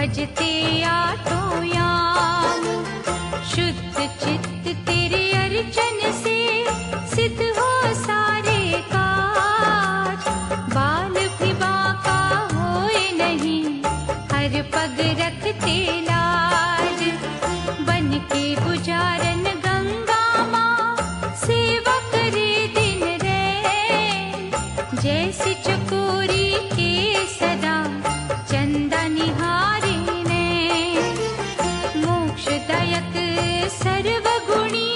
भजते आठों याम। शुद्ध चित्त तेरे अर्चन से सिद्ध हो सारे काज। बाल भी बांका होए नहीं, हर पग रखते लाज। बन के पुजारन गंगा माँ सेवा करे दिन रैन। जैसे चकोरी के सदा चंदा निहारे नैन। मोक्षदायक सर्वगुणी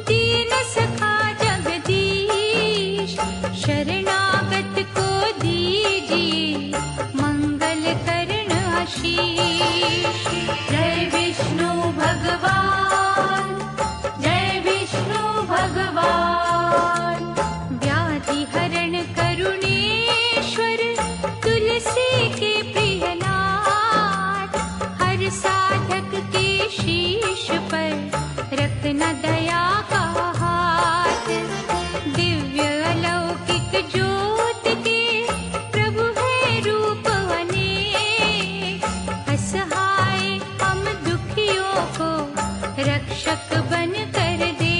दीन सखा जगदीश। शरणागत को दीजिए मंगल करण आशीष। जय विष्णु भगवान, जय विष्णु भगवान। व्याधि हरण करुणेश्वर तुलसी के प्रियनाथ। हर साधक के शीश पर रखना दया का हाथ। दिव्य अलौकिक ज्योत के प्रभु है रूप अनेक। असहाय हम दुखियों को रक्षक बन कर दे।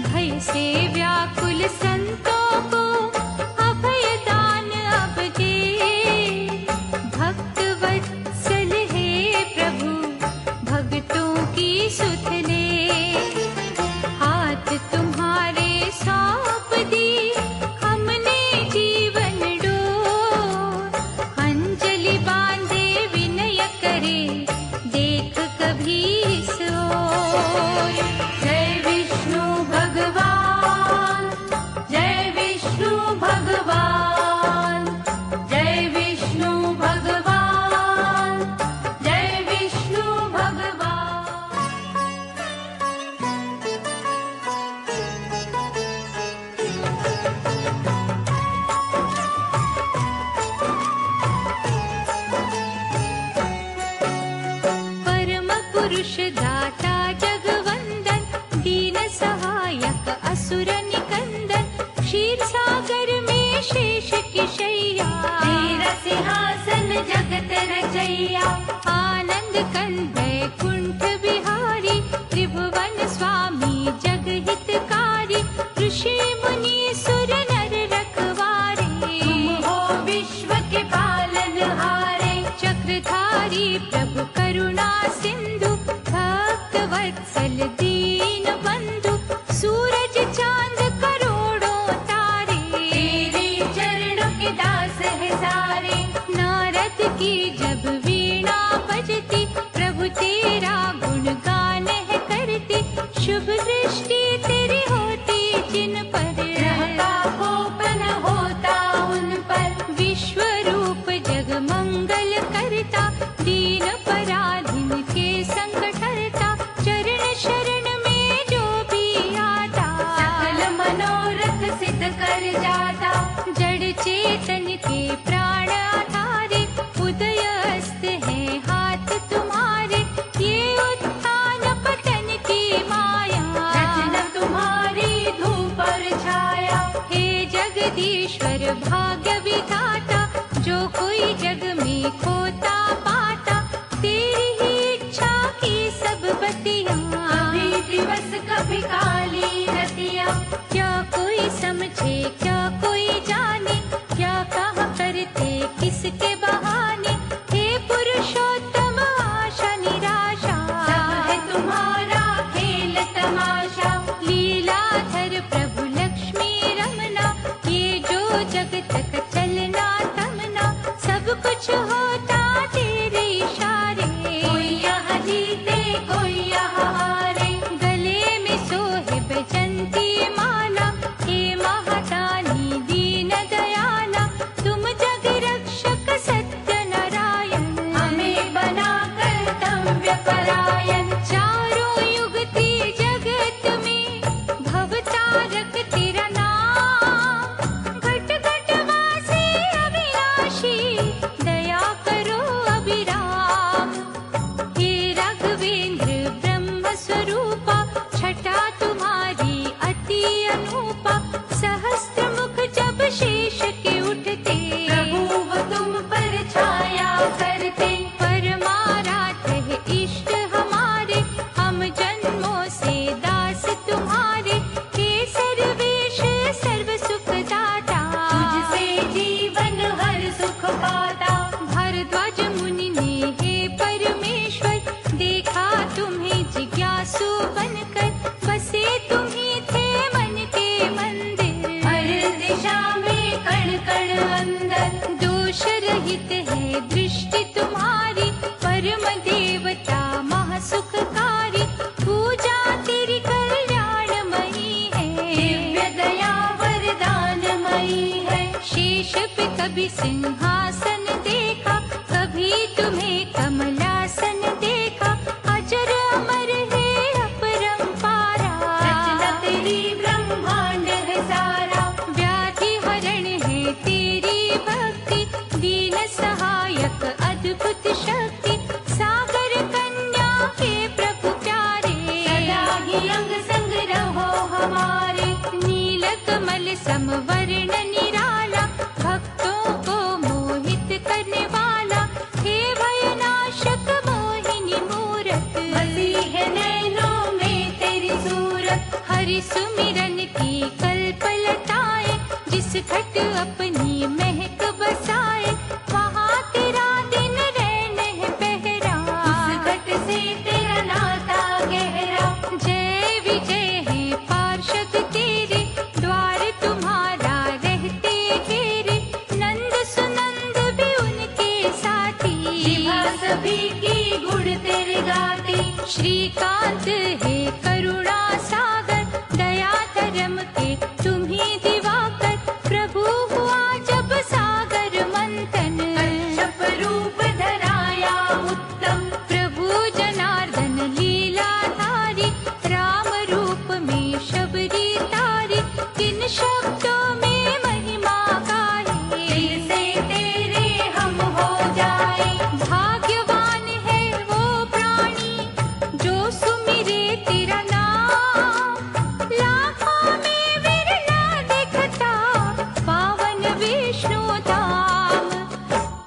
भय से व्याकुल संतों को अभय दान अब दे। भक्त वत्सल हे प्रभु भक्तों की सुध ले। हाथ तुम्हारे सौंप दी हमने जीवन डोर। अंजलि बांधे विनय करे देख कभी इस ओर। जय विष्णु भगवान, जय विष्णु भगवान, जय विष्णु भगवान, जय विष्णु भगवान। परम पुरुष दाता जगवंदन। दीन सहायक असुर निकंदन। क्षीर सागर में शेष की शैया। तेरा सिंहासन जगत रचैया। आनंद कंद वैकुंठ बिहारी। त्रिभुवन स्वामी जग हितकारी। ऋषि मुनि सुर नर रखवारे। तुम हो विश्व के पालनहारे। चक्रधारी प्रभु करुणा सिंधु। भक्त वत्सल दीन बंधु। सूरज चांद करोड़ों तारे। तेरे चरणों के दास है सारे। नारद की जब वीणा बजती। प्रभु तेरा गुणगान है करती। शुभ दृष्टि तेरी होती जिन पर। रहता गोपन होता उन पर। विश्व रूप जग मंगल करता। दीन पराधीन के संकट हरता। चरण शरण में जो भी आता। सकल मनोरथ सिद्ध कर जाता। जड़ चेतन के प्राण आधारे। उदय अस्त है हाथ तुम्हारे। ये उत्थान पतन की माया। रचना तुम्हारी धूप और छाया। हे जगदीश्वर भाग्य विधाता। जो कोई जग में खोता पाता। मुनि ने हे परमेश्वर देखा तुम्हें जिज्ञासु बनकर, बसे तुम्ही थे मन के मंदिर, हर दिशा में कण कण अंदर। दोष रहित है दृष्टि तुम्हारी, परम देवता महासुखकारी, पूजा तेरी कल्याणमयी है, दिव्य दया वरदानमयी है। शेष पे कभी सिंहासन देखा, कभी तुम्हें कमलासन देखा, अजर अमर है अपरंपारा, रचना तेरी ब्रह्मांड है सारा। व्याधि हरण है तेरी भक्ति, दीन सहायक अद्भुत शक्ति, सागर कन्या के प्रभु प्यारे, सदा ही अंग संग रहो हमारे। नील कमल समवर्ण निराला, भक्तों को मोहित करने वाला, हे भयनाशक मोहिनी मूरत, बसी है नैनों में तेरी सूरत। हरि सुमिरन की कल्पलताएं, जिस घट अपनी महक बसाए, वहाँ तेरा दिन रैन है पहरा, उस घट से तेरा नाता गहरा। जय विजय है पार्षद तेरे, द्वार तुम्हारा रहते घेरे, नंद सुनंद भी उनके साथी, विभा सभी की गुण तेरे गाती। श्रीकांत है करुणा सागर, दया धर्म के तुम्ही दिवाकर, प्रभु हुआ जब सागर मंथन, कच्छप रूप धराया उत्तम। प्रभु जनार्दन लीलाधारी, राम रूप में शबरी तारी, किन शब्दों में महिमा गाए, से तेरे हम हो जाए। भाग्यवान है वो प्राणी जो सुमिरे तेरा नाम, लाखों में विरला दिखता पावन विष्णु धाम।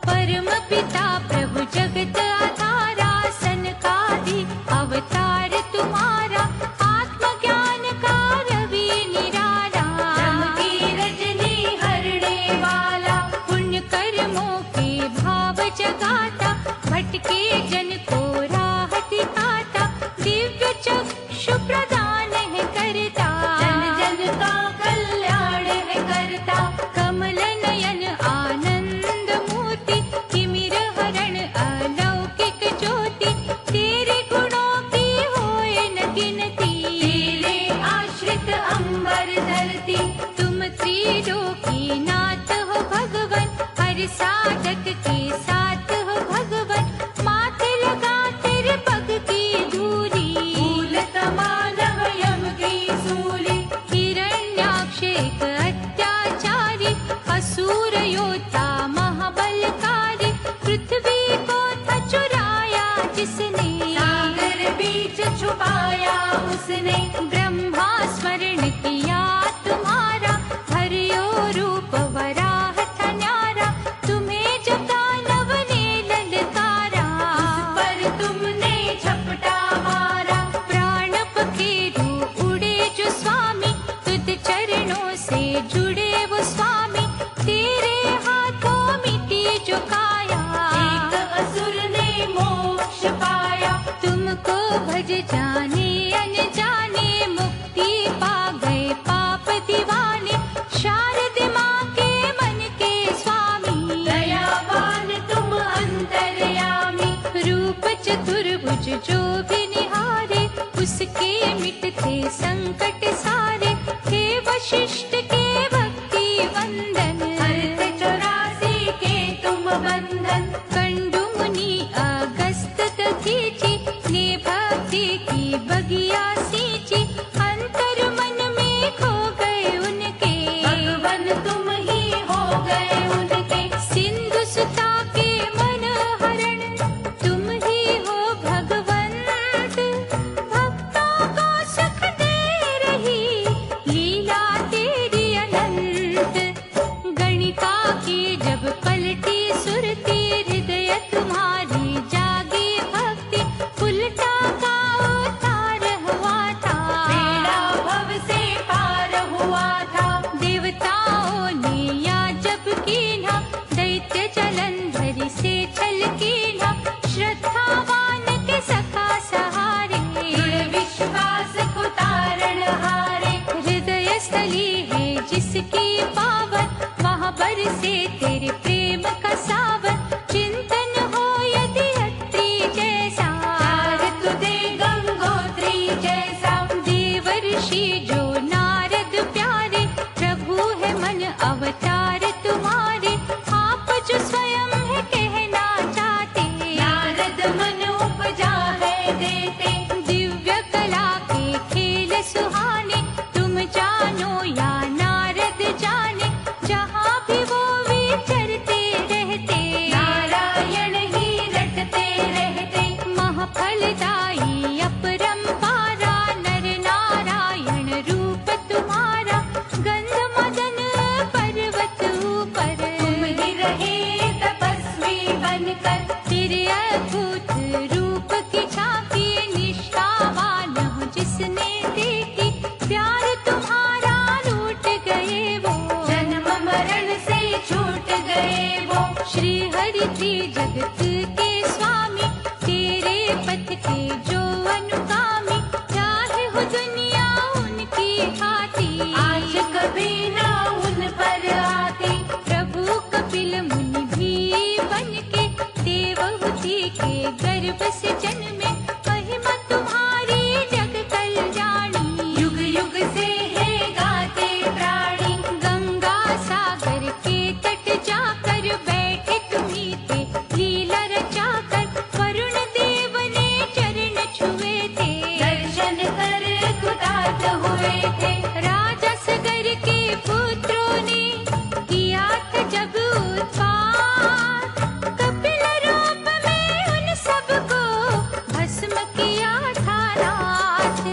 परम पिता प्रभु जगत आधारा, सनकादि अवतार तुम्हारा, आत्मज्ञान का रवि निराला, ब्रह्म की रजनी हरणे वाला, पुण्य कर्मों के भाव जगाता, भटके जन को राह दिखाता, दिव्य चक्षु प्रदान है करता, जन जन का कल्याण है करता। कमल नयन आनंद मूर्ति, तिमिर हरण अलौकिक ज्योति, तेरे गुणों की होए न गिनती, तेरे आश्रित अंबर धरती। तुम त्रिलोकीनाथ हो भगवन, हर साधक के साथ हो भगवन, माथे लगा तेरे पग की धूली, फूल तमालव यम की सूली। हिरण्याक्ष एक अत्याचारी, असुर योद्धा महाबलकारी, पृथ्वी को था चुराया जिसने, सागर बीच छुपाया उसने। ब्रह्मा स्मरण किया तुम्हारा, हरियो रूप वराह था न्यारा, तुम्हें जब दानव ने ललकारा, उस पर तुमने झपटा मारा। प्राण पखेरु उड़े जो स्वामी, तुझ चरणों से जुड़े वो स्वामी, तेरे हाथों मिटी जो काया, एक असुर ने मोक्ष पाया। तुमको भज जाने अनजाने, मुक्ति पा गए पाप दीवाने, शारद माँ के मन के स्वामी, दयावान तुम अंतर्यामी। रूप चतुर्भुज जो भी निहारे, उसके मिटते संकट सारे, हे वशिष्ठ के भक्ति वंदन, हरत 84 के तुम बंधन। कंडु मुनि अगस्त दधीचि, ने भक्ति की बगिया सींची, अंतर मन में खो गए उनके, भगवन तुम ही हो गए उनके। सिंधु सुता के मन हरण, तुम ही हो भगवंत, भक्तों को सुख दे रही लीला तेरी अनंत। गणिका की जब पलटी सुरती, हृदय जगत के स्वामी, तेरे पथ के जो अनुगामी, चाहे हो दुनिया उनकी खाती, आज कभी ना उन पर आती। प्रभु कपिल मुनि भी बन के देवहूति के गर्भ से जन्मे, महिमा तुम्हारी जग कल्याणी, युग युग से है गाते प्राणी। गंगा सागर के तट जाकर बैठे तुम्ही थे, लीला रचाकर वरुण देव ने चरण छुए थे, दर्शन कर कृतार्थ हुए थे। राजा सगर के पुत्रों ने किया था जब उत्पात, कपिल रूप में उन सबको भस्म किया था नाथ।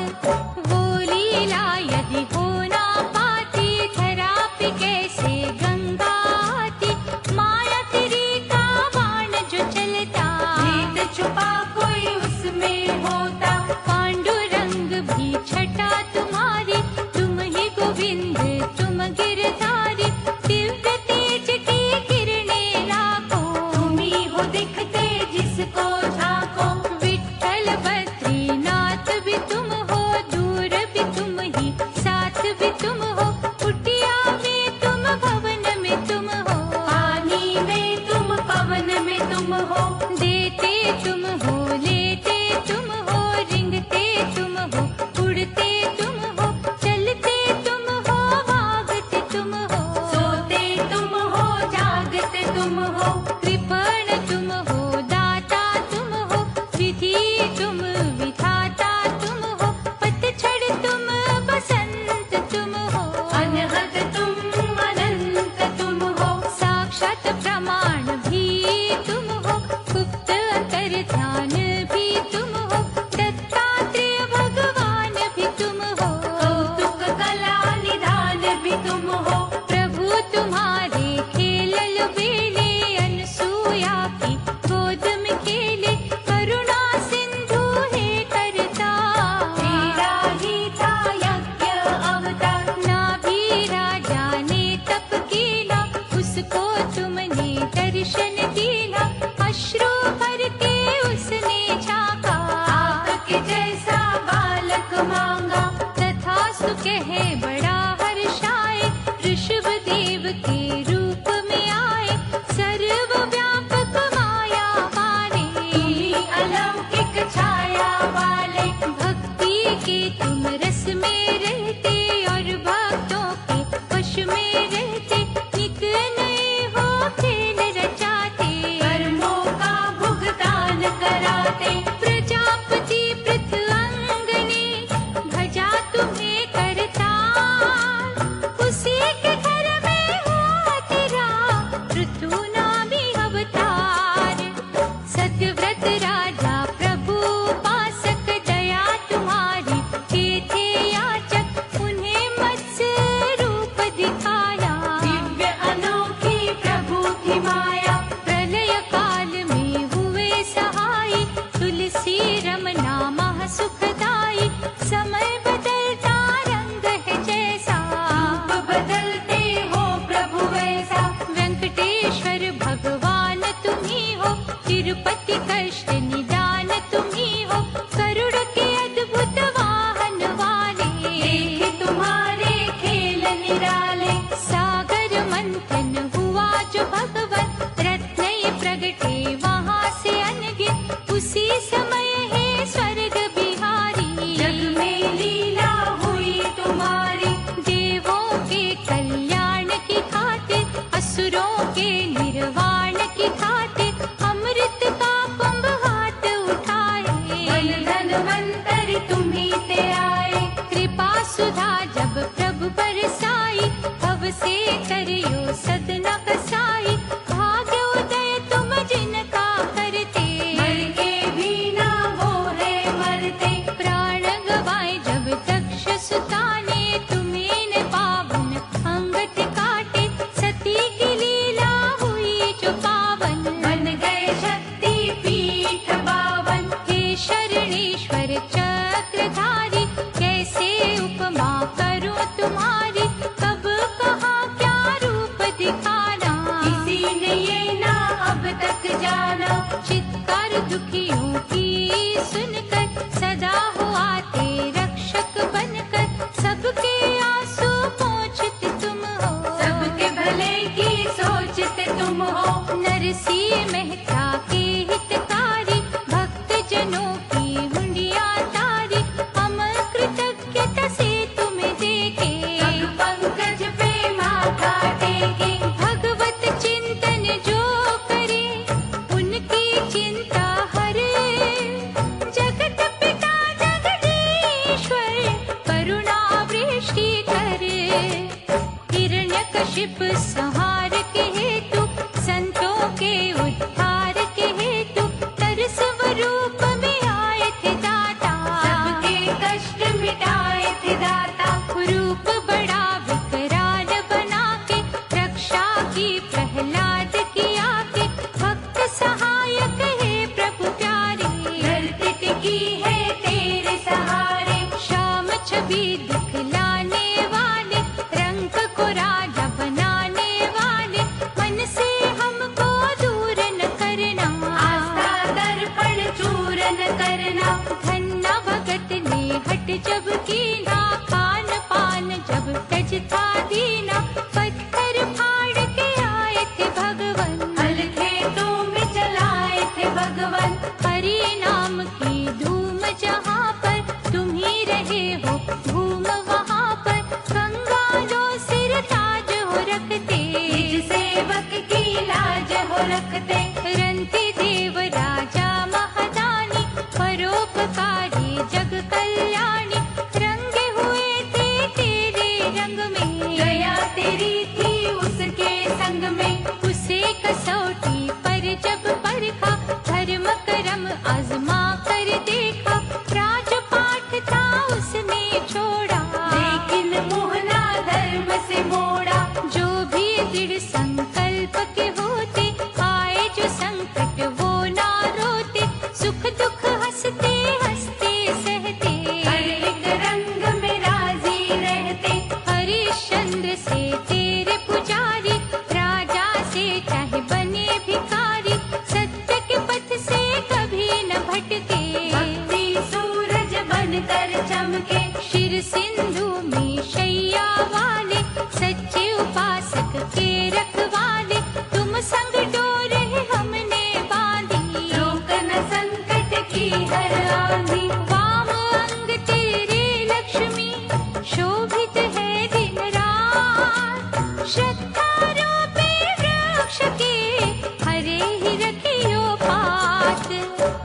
वो लीला यदि हो ना पाती, धरा पे कैसे गंगा आती, माया तेरी का बाण जो चलता, भेद छुपा कोई उसमें होता। पांडुरंग भी छटा तुम्हारी, तुम ही गोविंद तुम गिरधारी, दिव्य तेज की किरणें लाखों, तुम ही हो दिखते जिसको झांको। विठ्ठल बद्रीनाथ भी तुम हो, दूर भी तुम ही, साथ भी तुम हो, कुटिया में तुम भवन में तुम हो, पानी में तुम पवन में तुम हो। देते तुम हो, लेते तुम हो, रिंगते तुम हो, उड़ते तुम हो, चलते तुम हो, भागते तुम हो, सोते तुम हो, जागते तुम हो। कृपण तुम हो, दाता तुम हो, विधि तुम विधाता तुम हो, पतझड़ तुम बसंत तुम हो, अनहद तुम अनंत तुम हो। साक्षात प्रमाण भी तुम हो, गुप्त अंतर ध्यान भी तुम हो, दत्तात्रेय भगवान भी तुम हो, कौतुक कला निधान भी तुम हो। प्रभु तुम्हारे खेलल बेले, अनसूया की गोद में खेले, करुणा सिंधु है करता, तेरा ही था यज्ञ अवतार। नाभि राजा ने तप किया, उसको तुमने दर्शन दिया, अश्रु भर के उसने झांका, आपके जैसा बालक मांगा। तथास्तु कहे बड़ा हर्षाए, ऋषभ देव के रूप में आए, सर्वव्यापक माया वाले, तुम्ही अलौकिक छाया वाले। भक्ति के तुम रस में रहते, और भक्तों के वश में रहते, निक नए हो खेल रचाते, कर्मों का भुगतान कराते। प्रजापति पृथ्वंग ने भजा तुम्हें करतार, उसी के घर में हुआ तेरा पृथु नामी अवतार। सत्यव्रत राजा प्रभु उपासक, दया तुम्हारी के थे याचक, उन्हें मत्स्य रूप दिखाया, दिव्य अनोखी प्रभु की माया। प्रलय काल में हुए सहाय, तुलसी रमना महा सुखदाई, समय बदलता रंग है जैसा, रूप बदलते हो प्रभु वैसा। वेंकटेश्वर भगवान तुम ही हो, तिरुपति कष्ट निदान तुम ही हो, गरुड़ के अद्भुत वाहन वाले, देखे तुम्हारे खेल निराले। सागर मंथन हुआ जो भगवन, रत्न प्रगटे वहाँ से अनगिन, उसी समय है स्वर्ग बिहारी, जग में लीला हुई तुम्हारी। देवों के कल्याण की खातिर, असुरों के निर्वाण की खातिर, अमृत का कुंभ हाथ उठाए, बल धनवंतरि तुम्ही से आए। कृपा सुधा जब प्रभु बरसाई, भव से करियो सदना कसाई, भाग्योदय तुम जिनका करते, मर के भी ना चित्कार दुखियों की सुनकर सदा हो आते रक्षक बनकर, सबके आंसू पोंछते तुम हो, सबके भले की सोचते तुम हो। नरसिंह मेहता के हितकारी, भक्त जनों की हुंडियां तारी, हम कृतज्ञता से तुम्हें देखे, पग पंकज पे माथा टेके। भगवत चिंतन जो करे उनकी चिंता हरे, जगत पिता जगदीश्वर करुणा वृष्टि करे, हिरण्यकशिप संहार के हेतु, संतों के उद्धार के हेतु, तरस स्वरूप में आए थे दाता, सबके कष्ट मिटाए थे दाता। रूप बड़ा विकराल बना के, रक्षा की प्रहलाद की आके, भक्त सहायक है प्रभु प्यारे, धरती टिकी है तेरे सहारे। श्याम छवि दिखलाने वाले, रंग को राजा बनाने वाले, मन से हमको दूर न करना, आस्था दर्पण चूरन करना। धन्ना भगत ने हट जब कीना, खान पान जब तज था दीना, पत्थर फाड़ के आए थे भगवन, हल खेतों में चलाए थे भगवन। हरि नाम की धूम जहाँ पर, तुम ही रहे हो धूम वहाँ पर, गंगा लो सिर ताज हो रखते, निज सेवक की लाज हो रखते। रंती देव राजा महदानी, परोपकारी जग कल्याणी, रंगे हुए थे तेरे रंग में, गया तेरी थी उसके संग में। उसे कसौटी पर जब परखा, धर्म करम आजमा कर देखा, राजपाठ था उसने छोड़ा, लेकिन मोहना धर्म से मोड़ा। जो भी दृढ़ संकल्प के होते, आए जो संकट वो ना रोते, सुख दुख हंसते हंसते सहते, हर एक रंग में राजी रहते। हरिश्चंद्र से तेरे पुजारी, राजा से चाहे बने भिखारी, सत्य के पथ से कभी न भटके, भक्ति सूरज बनकर चमके। शिर सिंधु में शैया वाले, सच्चे उपासक के रखवाले, तुम संग डोरे हमने बांधी, रोक न संकट की हर आंधी। वाम अंग तेरे लक्ष्मी, शोभित है दिन रात, श्रद्धा रूपी वृक्ष के हरे ही रखियो पात,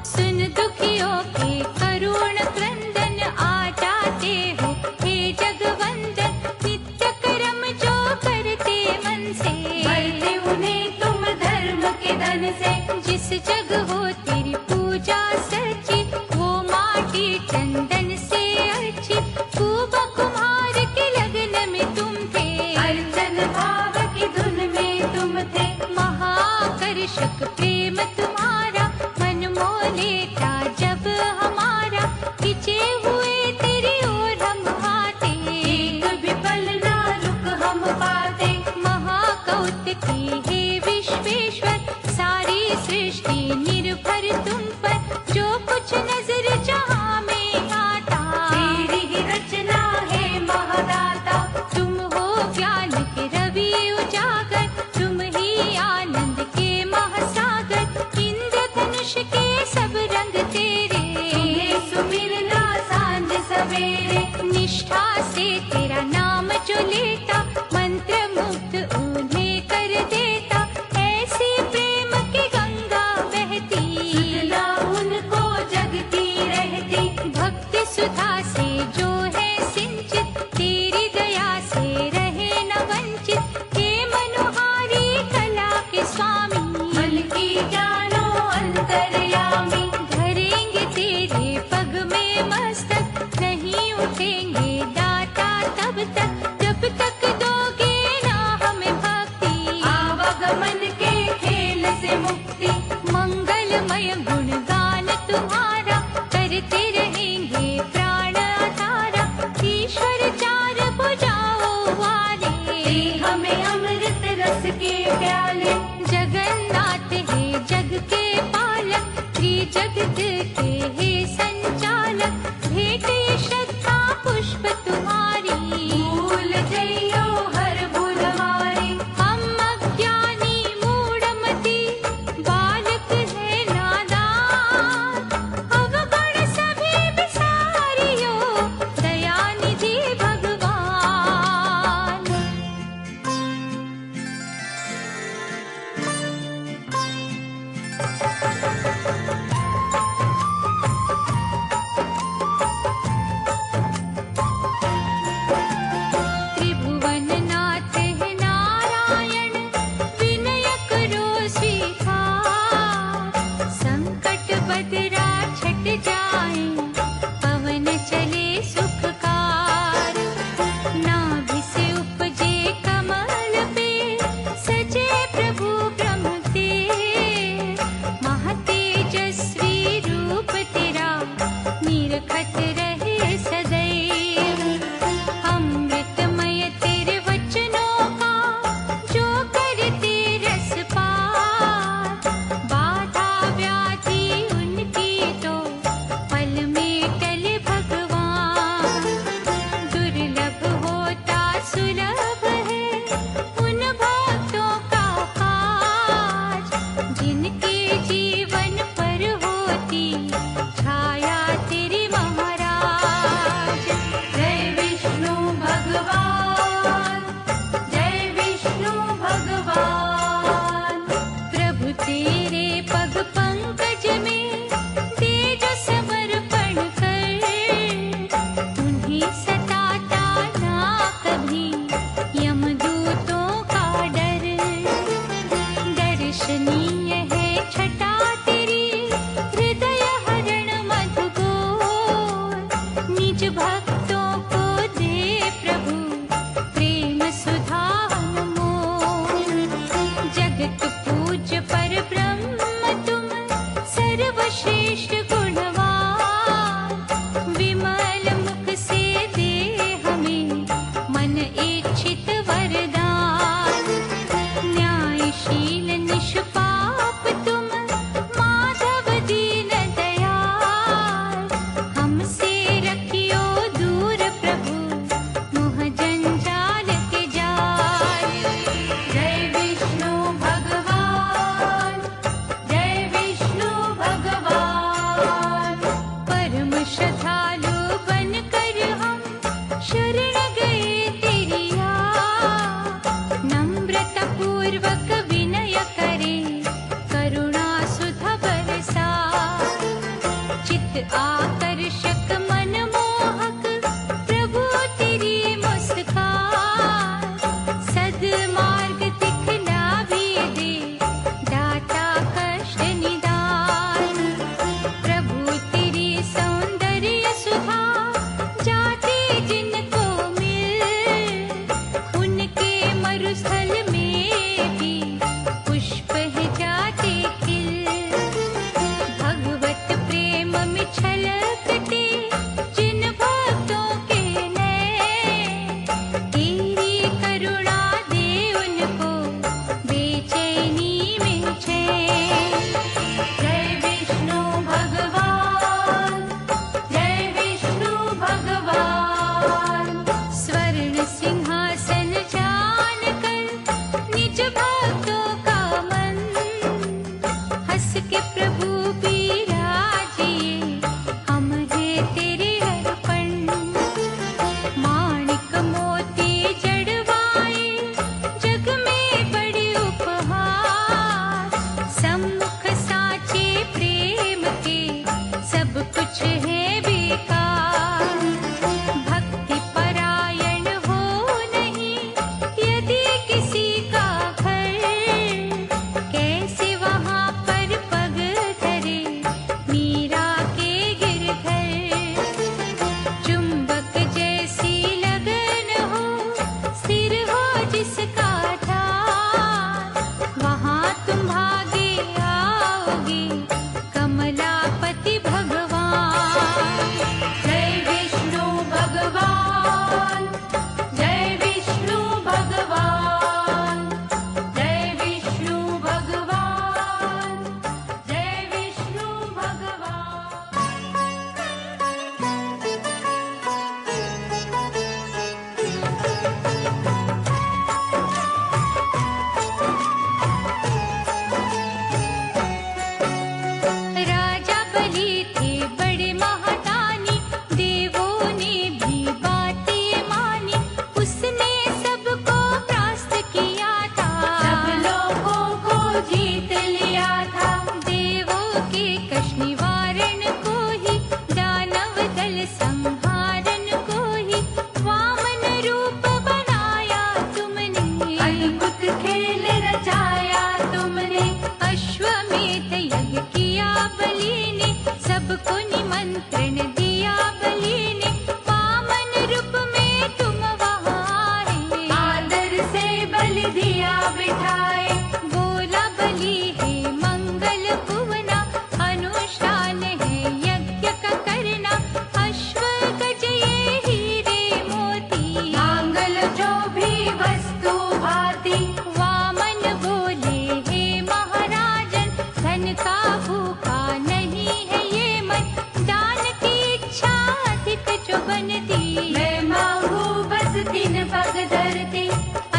सुन दुखियों के करुण क्रंदन, आ जाते हो हे जगवंदन, नित्य कर्म जो करते मन से, भरते उन्हें तुम धर्म के धन से। जिस जग हो तेरी पूजा सच्ची, वो माटी चंदन से अच्छी, खूब कुम्हार के लगन में तुम थे, अर्चन भाव की धुन में तुम थे। महाकर्षक प्रेम तुम्हारा, मन मोह लेता जब हमारा, खिंचे हुए तेरी ओर हम आते, एक भी पल ना रुक हम पाते। महाकौतिकी हे विश्वेश्वर, सारी सृष्टि निर्भर तुम पर, जो कुछ नजर जहाँ में आता, तेरी ही रचना है महादाता। तुम हो ज्ञान के रवि उजागर, तुम ही आनंद के महासागर, इंद्रधनुष के सब रंग तेरे, तुम्हें सुमिरना सांझ सवेरे। निष्ठा से तेरा नाम जो लेता, मंत्र मुग्ध उन्हें कर देता, ऐसी प्रेम की गंगा बहती, सुधना उनको जगती रहती। भक्ति सुधा से जो है सिंचित, तेरी दया से रहे न वंचित, हे मनोहारी कला के स्वामी, मन की जानो अंतर्यामी। धरेंगे तेरे पग में मस्तक, नहीं उठेंगे दाता तब तक, जब तक दोगे ना हमें भक्ति, आवागमन के खेल से मुक्ति। मंगलमय गुणगान तुम्हारा, करते रहेंगे प्राण आधारा, ईश्वर चार भुजाओं वाले, दे हमें अमृत रस के प्याले। जगन्नाथ है जग के बदरा छट जाए, पवन चले सुखकार। नाभि से उपजे कमल पे, सजे प्रभु ब्रह्म तेज। महातेजस्वी रूप तेरा, निरखत रहे सदैव। अमृतमय तेरे वचनों का, जो करते रस पार। बाधा व्याधि उनकी तो, पल में टले भगवान। दुर्लभ होता सुलभ है, उन भक्तों का काज। जिनके जीवन पर होती, छाया तेरी महाराज। जय विष्णु भगवान, जय विष्णु भगवान। प्रभु तेरे पग पंकज में, तेज समर्पण कर। उन्हें सताता ना कभी, यमदूतों का डर। दर्शनीय है छटा तेरी, हृदय हरण मधुगोर। निज भक्तों को दे प्रभु, प्रेम सुधा अनमोल। जगत पूज्य पर ब्रह्म तुम, सर्वश्रेष्ठ गुणवान। विमल मुख से दे हमें, मन इच्छित वरदान। न्यायशील निष्पाप तुम, माधव दीन दयाल। हमसे रखियो दूर प्रभु, मोह जंजाल के जाल। जय विष्णु भगवान, जय विष्णु भगवान। परम श्रद्धालु बनकर हम, शरण गए तेरी आँ। नम्रता पूर्वक विनय करे, करुणा सुधा बरसा। चित्त आकर्षक मनमोहक, प्रभु तेरी मुस्कान। सद्मार्ग दिखला भी दे, दाता कष्ट निदान। प्रभु तेरी सौंदर्य सुधा, जाते जिनको मिल। उनके मरुस्थल में भी, पुष्प है जाते खिल। भगवत प्रेम में छलकते, जिन भक्तों के नैन। तेरी करुणा दे उनको, बेचैनी में चैन। जय विष्णु भगवान, जय विष्णु भगवान। स्वर्ण सिंहासन जान कर, निज भक्तों का मन। हंस के प्रभु बिराजिए, हम हैं तेरे अर्पण। माणिक मोती जड़वाए, जग में बड़े उपहार। सम्मुख साचे प्रेम के, सब कुछ है बेकार। भक्ति परायण हो नहीं, यदि किसी का घर। कैसे वहाँ पर पग धरे, सबको निमंत्रण दिया बलि ने, वामन रूप में तुम वहाँ आए। आदर से बलि दिया बिठाए, बोला बलि है मंगल भुवना, अनुष्ठान है यज्ञ का करना, अश्व गज ये हीरे मोती, मांगल जो भी वस्तु भाती। वामन बोले हे महाराजन, धन का भूखा नहीं है ये मन, दान की इच्छा अधिक जो बनती, मैं मांगू बस 3 पग धरती।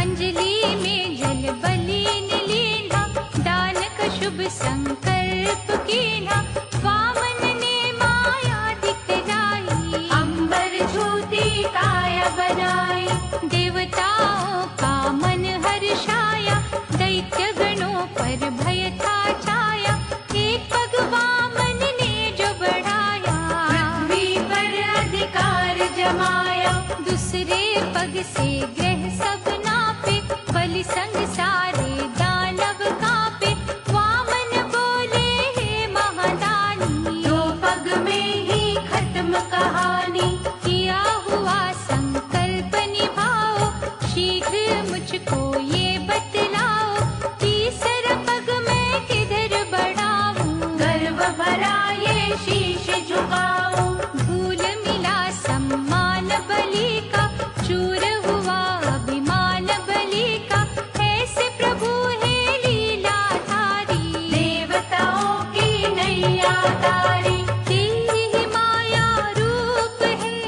अंजलि में जल बलि ने लीना, दान का शुभ संकल्प कीना, वामन ने माया दिखलाई, अंबर छूती काया बनाई। देवताओं का मन हर्षाया, दैत्य गणों पर भय था छाया, एक पग वामन ने जो बढ़ाया, पृथ्वी पर अधिकार जमाया। दूसरे पग से ग्रह सब नापे, बलि संग सारे दानव कांपे, वामन बोले हे महादानी, 2 पग में ही खत्म कहानी। किया हुआ संकल्प निभाओ, शीघ्र मुझको ये बतलाओ, तीसरा पग मैं किधर बढ़ाऊं, गर्व भरा ये शीश झुकाऊं। भूल मिला सम्मान बलि का, चूर हुआ अभिमान बलि का, ऐसे प्रभु है लीलाधारी, देवताओं की नैया तारी। तेरी ही माया रूप है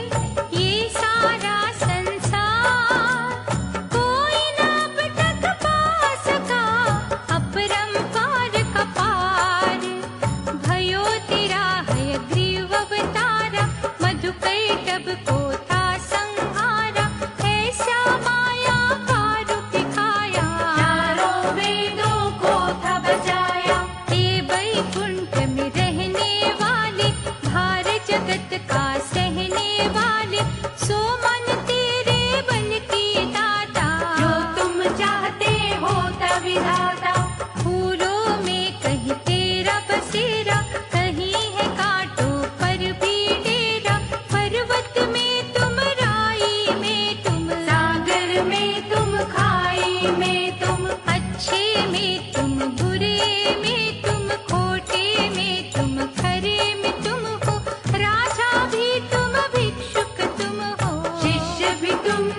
ये सारा संसार, कोई ना अब तक पा सका अपरंपार का पार, भयो तेरा हयग्रीव अवतारा, मधुकैटभ को था संहारा, ऐसा माया का रूप दिखाया, चारों वेदों को था बचाया। हे वैकुंठ में रहने वाले, भार जगत का सहने वाले, सो मन तेरे बल की दाता, जो तुम चाहते हो तब विधाता। फूलों में कहीं तेरा बसेरा, कहीं है कांटों पर भी डेरा, पर्वत में तुम, राई में तुम, सागर में तुम, खाई में तुम। अच्छे में तुम, बुरे में तुम, खोटे में तुम, खरे में तुम हो, राजा भी तुम, भिक्षुक तुम हो, शिष्य भी तुम,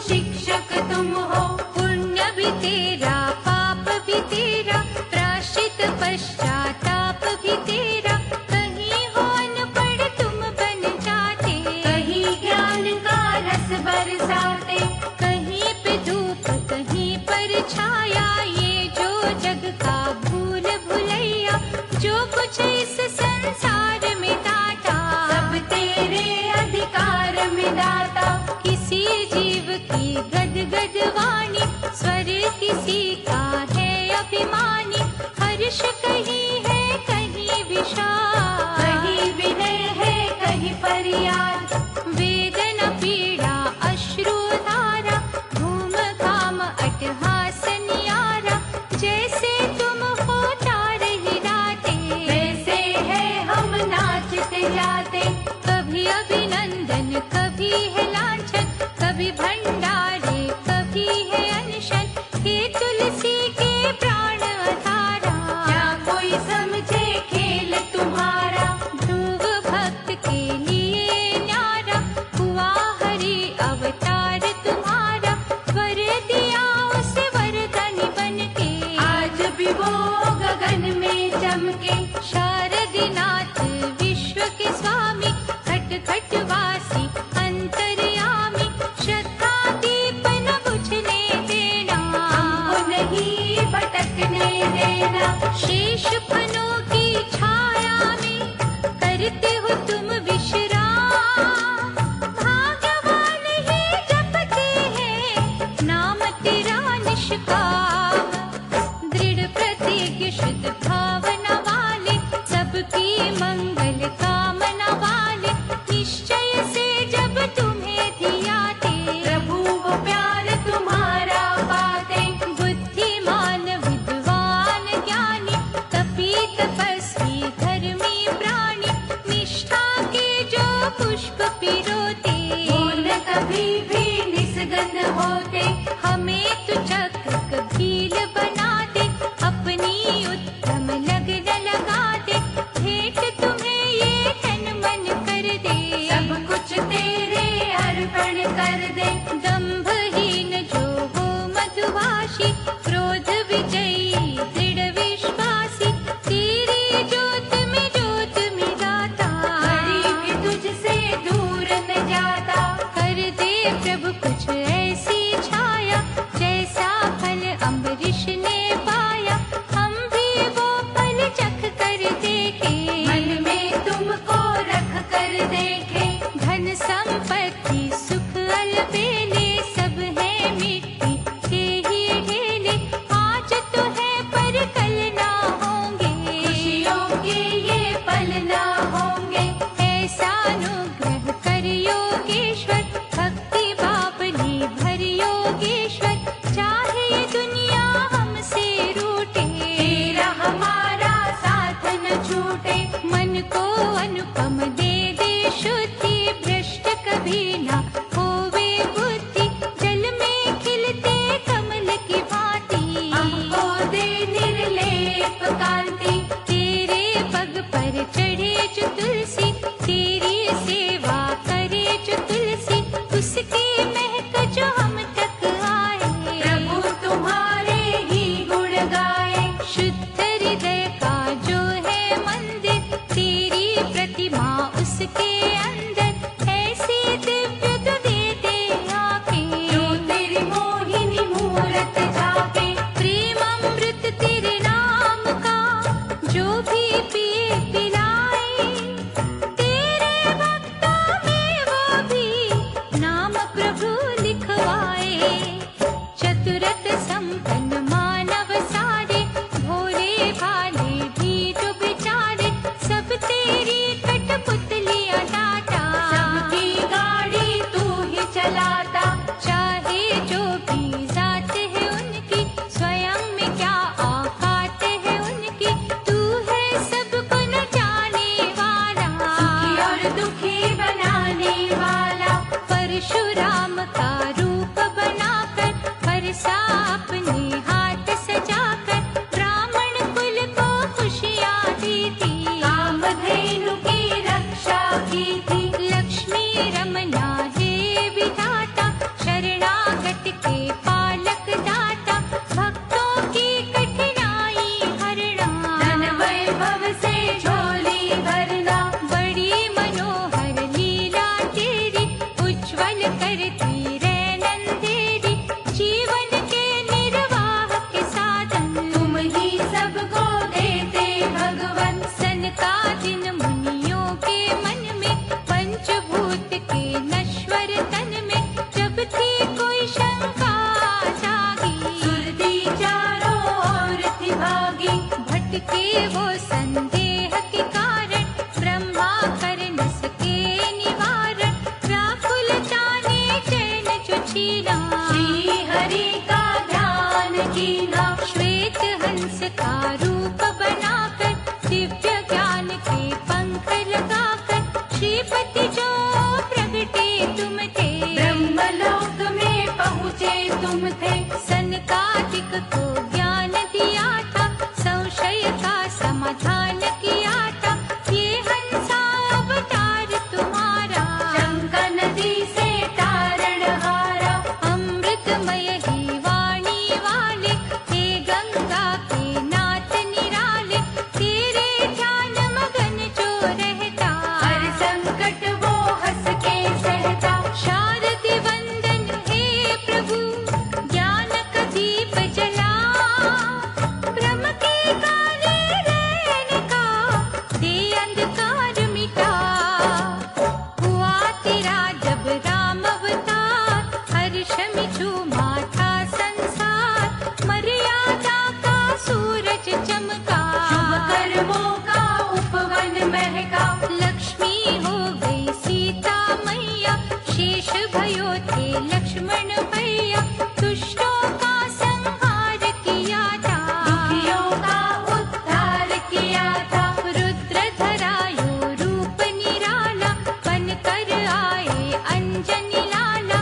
शिक्षक तुम हो। पुण्य भी तेरा, पाप भी तेरा, प्रायश्चित पश्चाताप भी तेरा, कहीं हो अनपढ़ तुम बन जाते, कहीं ज्ञान का रस बरसाते। कहीं पे धूप कहीं पर छाया, ये जो जग का भूल भुलैया, जो कुछ इस संसार में दाता, सब तेरे अधिकार में दाता। किसी जीव की गद गद वाणी, स्वर किसी का है अभिमानी, हर्ष कहीं है कहीं विषाद, कहीं विनय है कहीं फरियाद। वेदना पीड़ा अश्रु धारा, घूम घाम अट्टहास नियारा, जैसे तुम हो तार हिलाते, वैसे है हम नाचते जाते। कभी अभिनंदन कभी है लांछन, कभी भंडारे कभी है अनशन, हे तुलसी के प्राण आधारा, क्या कोई समझे खेल तुम्हारा। ध्रुव भक्त के लिए न्यारा, हुआ हरि अवतार तुम्हारा, वर दिया उसे वरदानी बन के, आज भी वो गगन में चमके। शारदीनाथ विश्व के स्वामी, खट खट वासी अंतर्यामी, श्रद्धा दीप न बुझने देना, हमको नहीं भटकने देना। शेष फनों की छाया में करते हो तुम विश्राम, भाग्यवान ही जपते हैं नाम तेरा निष्काम, दृढ़ प्रतिज्ञ शुद्ध भावना वाले, सबकी मंगल कामना वाले, निश्चय से जब तुम्हें धियाते, प्रभु वो प्यार तुम्हारा पाते। बुद्धिमान विद्वान ज्ञानी, कपी तपस्वी धर्मी प्राणी, कहीं भी निस्गंध होते। हमें तू चक्र कबील बना दे, अपनी उत्तम लगन लगा दे, भेंट तुम्हें ये तन मन कर दे। सब कुछ तेरे अर्पण कर दे। दंभहीन जो हो मधुभाषी, क्रोध विजयी दृढ़ विश्वासी, तेरी ज्योत में गाता, कभी भी तुझसे दूर न जाता। कर दे प्रभु कुछ ऐसी छाया, जैसा फल अम्बरीश ने पाया, हम भी वो फल चख कर देखे। मन में तुमको रख कर देखे। धन संपत्ति सुख अलबेले, सब है मिट्टी के ही ढेले, आज तो है पर कल ना होंगे। खुशियों के ये पल ना होंगे। ऐसा अनुग्रह कर योगेश्वर, भक्ति भाव ने भर योगेश्वर, चाहे ये दुनिया हमसे रूठे, तेरा हमारा साथ न छूटे। मन को अनुपम दे दे शुद्धि, भ्रष्ट कभी ना होवे बुद्धि, जल में खिलते कमल की भांति, हमको दे निर्लेप कांति। तेरे पग पर चढ़े जो तुलसी, तेरी सेवा करे जो तुलसी, उसकी महक जो हम तक आए। प्रभु तुम्हारे ही गुण गाए। शुद्ध हृदय का जो है मंदिर, तेरी प्रतिमा उसके अंदर, ऐसी दिव्य तू दे दे आके। जो तेरी मोहिनी मूरत झाके। प्रेम अमृत तेरे नाम का, जो भी पिए पिलाए, तेरे भक्तों में वो भी नाम प्रभु लिखवाए। चतुरत संपन्न मानव सारे, भोले भाले भी जो बेचारे, सब तेरी कठपुतलियां डाटा, सबकी गाड़ी तू ही चलाता। चाहे जो भी जात है उनकी, स्वयं में क्या औकात है उनकी, तू है सबको न जाने वाला, सुखी और दुखी बनाने वाला। परशुराम का रूप बनाकर, बरसा अपने हाथ सजाकर, ब्राह्मण कुल को खुशियाँ दी थी, कामधेनु की रक्षा की थी। लक्ष्मी रमना हे विधाता, शरणागत के पालक दाता, भक्तों की कठिनाई हरना, धन वैभव से झोली भरना। बड़ी मनोहर लीला तेरी, उज्ज्वल करती रैन अंधेरी, जीवन के निर्वाह के साधन, तुम ही सबको देते भगवन। सनकादिक मुनियों के मन में, पंचभूत के नश्वर तन में, जब थी कोई शंका जागी, सुरती चारों ओर थी भागी। भटके वो संदेह के कारण, ब्रह्मा कर न सके निवारण, व्याकुलता ने चैन जो छीना, श्री हरि का ध्यान कीना। श्वेत हंस का रूप बनाकर, दिव्य ज्ञान के पंख लगाकर, श्रीपति जो प्रगटे तुम थे, ब्रह्मलोक में पहुँचे तुम थे। सनकादिक को ज्ञान दिया था, संशय का समाधान किया था, ये हंसा अवतार तुम्हारा, शंका नदी से तारण हारा। अमृतमय ही वाणी वाले, हे गंगा के नाथ निराले, तेरे ध्यान मगन जो रहता, हर संकट वो हंस के सहता। शारदि वंदन हे प्रभु, ज्ञान का दीप जला, ब्रह्म के काले रैन का दे अंधकार मिटा, हुआ तेरा जब राम अवतार, हर्ष में झूमा था संसार, मर्यादा का सूरज चमका, शुभ कर्मों का उपवन महका। लक्ष्मी हो गई सीता मैया, शेष भयो थे लक्ष्मण भैया, दुष्टों का संहार किया था, दुखियों का उद्धार किया था। रुद्र धरायो रूप निराला, बन कर आए अंजनी लाला,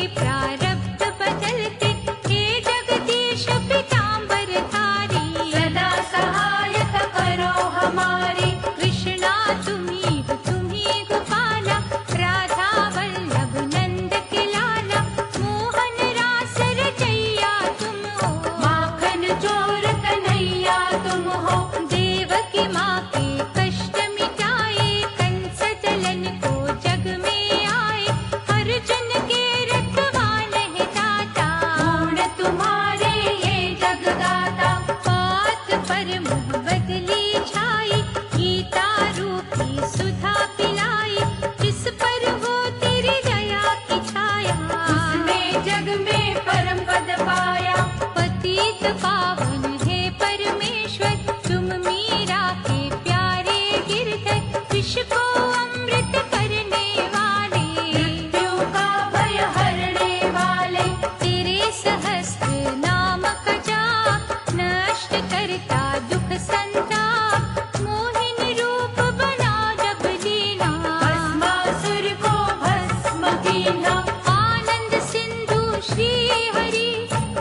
प्रारब्ध बदलते, हे जगदीश पीताम्बरधारी। सदा सहायता करो हमारी। कृष्णा तुम्ही गोपाला, राधा वल्लभ नंद के लाला। मोहन रास रचैया तुम हो, माखन चोर कन्हैया तुम हो। देवकी माँ के कष्ट मिटाए, कंस दलन को जग में आए। अर्जुन के रखवान है दाता, गुण तुम्हारे ये जगदाता। बात पर मुँह बदली छाई, गीता रूपी सुधा पिलाई। जिस पर हो तेरी दया की छाया, उसने जग में परम पद पाया। पतित पावन है परमेश्वर, तुम मीरा के प्यारे गिरधर। विश्व को अमृत करने वाले, मृत्यु का भय हरने वाले। तेरे सहस्त्र नाम का जाप, नष्ट करता दुख संताप। मोहिन रूप बना जब लीना, भस्मासुर को भस्म कीना। आनंद सिंधु श्री हरि,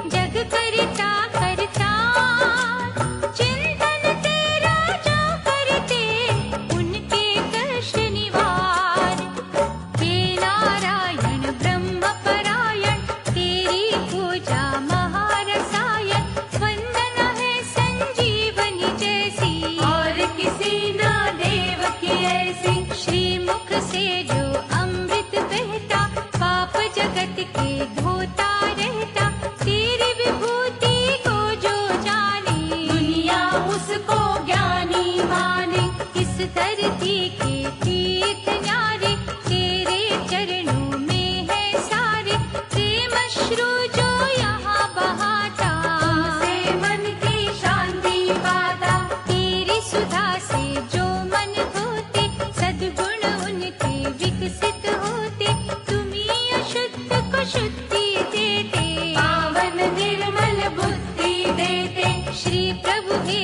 जग करता करता। चिंतन तेरा जो करते, उनके कष्ट निवार। हे नारायण ब्रह्म परायण, तेरी पूजा महारसायन। वंदन है संजीवनी जैसी, और किसी ना देव की ऐसी। श्रीमुख से जो अमृत बहता, पाप जगत के धोता रहता। तेरी विभूति को जो जाने, दुनिया उसको ज्ञानी माने। इस धरती के तीर्थ न्यारे, तेरे चरणों में है सारे। प्रेम अश्रु जो यहाँ बहाता, से मन की शांति पाता। तेरी सुधा से जो मन धोते, सद्गुण उनके विकसित होते। तुम्ही अशुद्ध को शुद्धि देते, पावन निर्मल बुद्धि देते। श्री प्रभु हे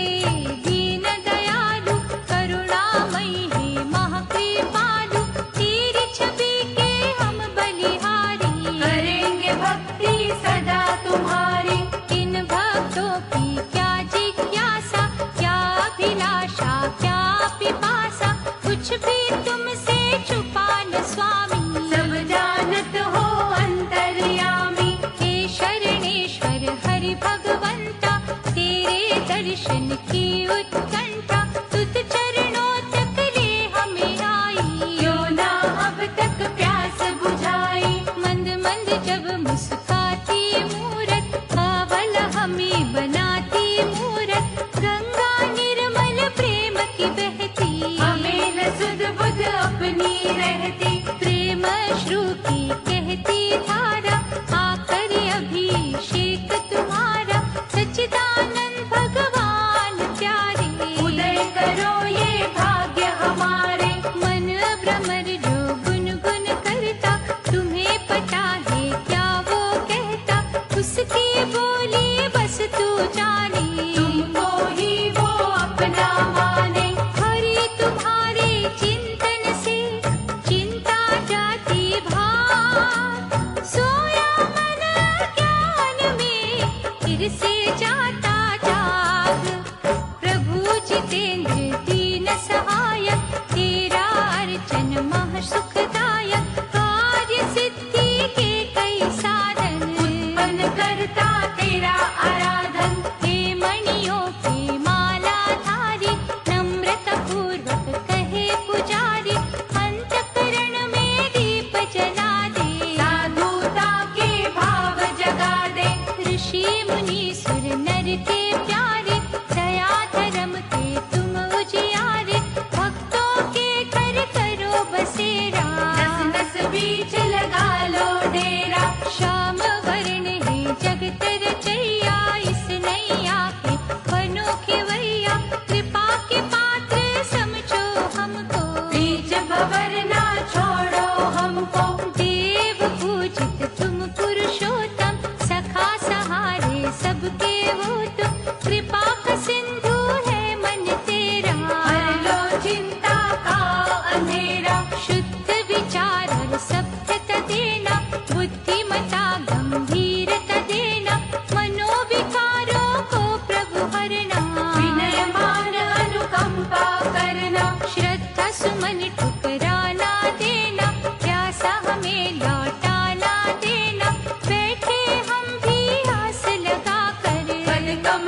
दीन दयालु, करुणामयी हे महाकृपालु। तेरी छवि के हम बलिहारी, करेंगे भक्ति सदा तुम्हारी। इन भक्तों की क्या जिज्ञासा, क्या अभिलाषा, क्या पिपासा। कुछ भी तुमसे छुपा न स्वामी, सब जानत हो अंतर्यामी। हे शरणेश्वर हरि भगवंता, तेरे दर्शन की उत्कंठा। तुझ चरणों तक ले हमें आई, क्यों ना अब तक प्यास बुझाई। मंद मंद जब मुस्काती मूरत, कावल हमें बनाती मूरत। गंगा निर्मल प्रेम की बहती, हमें न सुध बुध अपनी रहती। प्रेम अश्रु की कहती धारा। आकर अभिषेक तुम्हारा, सच्चिदानंद भगवान प्यारे। उदय करो ये भाग्य हमारे। मन भ्रमर जो गुनगुन करता, तुम्हें पता है क्या वो कहता। उसकी बोली बस तू जाने, तुमको ही वो अपना माने। हरि तुम्हारे चिंतन से चिंता जाती भार। सोया मन ज्ञान में, फिर से जाता जाग। प्रभु जितेंद्र दीन सहायक, तेरा अर्चन मह सुखदायक। कार्य सिद्धि के कई साधन, उत्पन्न करता तेरा आराधन। हे मणियों की माला धारी, नम्रता पूर्वक कहे पुजारी। अंतःकरण में दीप जला दे, साधुता के भाव जगा दे। ऋषि मुनि सुर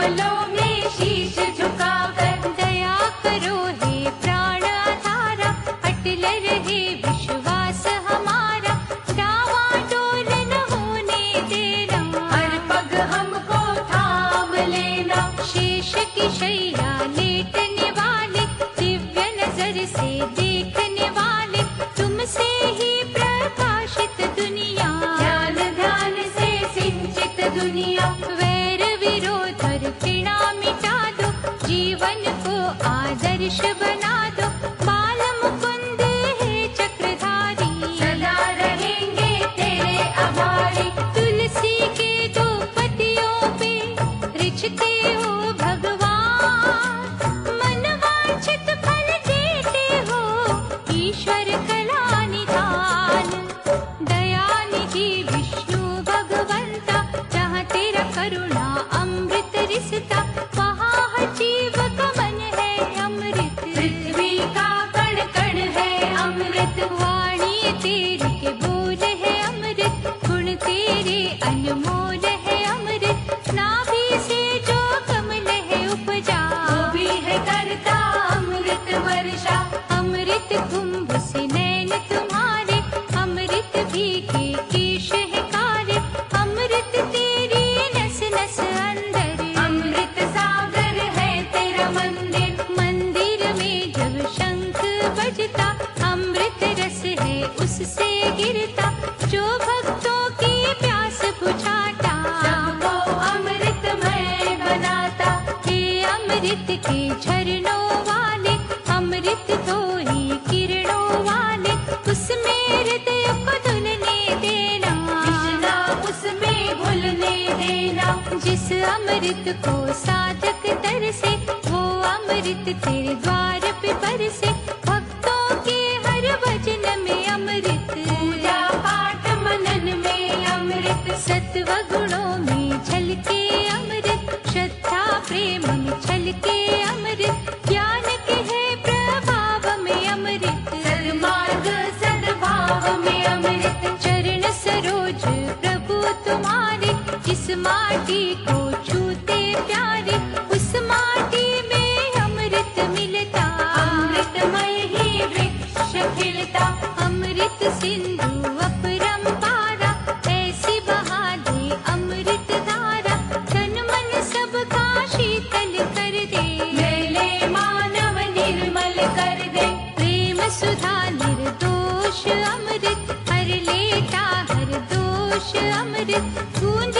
कमलों में शीश झुकाकर। दया करो हे प्राण आधारा, अटल रहे विश्वास हमारा, डावाडोल न होने देना। हर पग हमको थाम लेना। शेष की शैया लेटने वाले, दिव्य नजर से देखने वाले, तुमसे ही प्रकाशित दुनिया। ध्यान ध्यान से सिंचित दुनिया। वैर विरोध और घृणा मिटा दो, जीवन को आदर्श बना दो। बाल मुकुंद है चक्रधारी, सदा रहेंगे तेरे आभारी। तुलसी के दो पत्तियों पे रिझते हो भगवान, मनवांछित फल देते हो ईश्वर कला निधान। दयानिधि विष्णु भगवंता, जहाँ तेरा करुणा अमृत रिसता, वहाँ हर जीव का मन है अमृत। पृथ्वी का कण कण है अमृत। वाणी तेरी के बोल है अमृत, गुण तेरे अनमोल है अमृत। नाभि से जो कमल है उपजा, वो भी है करता अमृत वर्षा। अमृत कुंभ से नैन तुम्हारे, अमृत भीगे केश है काले। अमृत तेरी नस नस अंदर, अमृत सागर है तेरा मंदिर। मंदिर में जब शंख बजता, अमृत रस है उससे गिरता, जो भक्तों की प्यास बुझाता। सबको अमृतमय बनाता। हे अमृत के झरनों वाले, अमृत तो ही किरणों वाले, उसमें हृदय को धुलने देना। कृष्णा उसमें घुलने देना। जिस अमृत को साधक तरसे, वो अमृत तेरे द्वार पे बरसे। भक्तों के हर वचन में अमृत, पूजा पाठ मनन में अमृत। सत्व गुणों में झलके अमृत, श्रद्धा प्रेम में छलके अमृत, ज्ञान के है प्रभाव में अमृत। सन्मार्ग सद्भाव में अमृत। चरण सरोज प्रभु तुम्हारे, जिस माटी को छूते प्यारे, उस माटी में अमृत मिलता। अमृतमय ही वृक्ष खिलता। अमृत सिंधु अपरंपारा, ऐसी बहा दे अमृत धारा, तन मन सबका शीतल कर दे। मेले मानव निर्मल कर दे। प्रेम सुधा निर्दोष अमृत, हर लेता हर दोष अमृत। गूंज